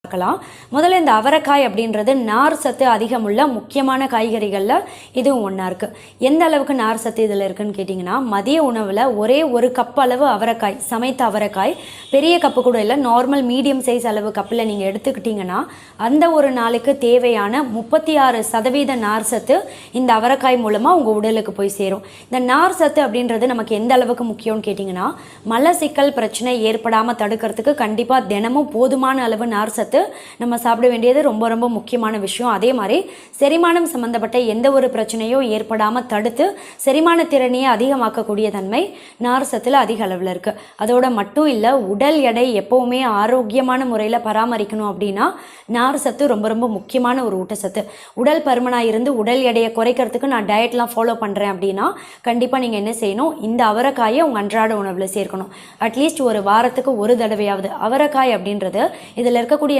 பார்க்கலாம். முதல்ல இந்த அவரைக்காய் அப்படின்றது நார் சத்து அதிகமுள்ள முக்கியமான காய்கறிகளில் இதுவும் ஒன்றா இருக்குது. எந்த அளவுக்கு நார் சத்து இதில் இருக்குன்னு கேட்டிங்கன்னா, மதிய உணவில் ஒரே ஒரு கப் அளவு அவரைக்காய், சமைத்த அவரைக்காய், பெரிய கப்பு கூட இல்லை, நார்மல் மீடியம் சைஸ் அளவு கப்பில் நீங்கள் எடுத்துக்கிட்டிங்கன்னா அந்த ஒரு நாளுக்கு தேவையான 36% நார் சத்து இந்த அவரைக்காய் மூலமாக உங்கள் உடலுக்கு போய் சேரும். இந்த நார் சத்து அப்படின்றது நமக்கு எந்த அளவுக்கு முக்கியம்னு கேட்டிங்கன்னா, மலச்சிக்கல் பிரச்சனை ஏற்படாமல் தடுக்கிறதுக்கு கண்டிப்பாக தினமும் போதுமான அளவு நார் சத்து நம்ம சாப்பிட வேண்டியது ரொம்ப ரொம்ப முக்கியமான விஷயம். அதே மாதிரி செரிமானம் சம்பந்தப்பட்ட எந்த ஒரு பிரச்சனையும் ஏற்படாமல் தடுத்து செரிமான திறனையே அதிகமாக்கக்கூடிய தன்மை நார் சத்துல அதிக அளவில் இருக்கு. அதோட மட்டும் இல்லை, உடல் எடை எப்பவுமே ஆரோக்கியமான முறையில் பராமரிக்கணும் அப்படின்னா நார் சத்து ரொம்ப ரொம்ப முக்கியமான ஒரு ஊட்டச்சத்து. உடல் பருமனாக இருந்து உடல் எடையை குறைக்கிறதுக்கு நான் டயட்லாம் ஃபாலோ பண்ணுறேன் அப்படின்னா கண்டிப்பாக நீங்கள் என்ன செய்யணும், இந்த அவரைக்காயை உங்கள் அன்றாட உணவில் சேர்க்கணும். அட்லீஸ்ட் ஒரு வாரத்துக்கு ஒரு தடவையாவது. அவரைக்காய் அப்படின்றது இதில் இருக்கக்கூடிய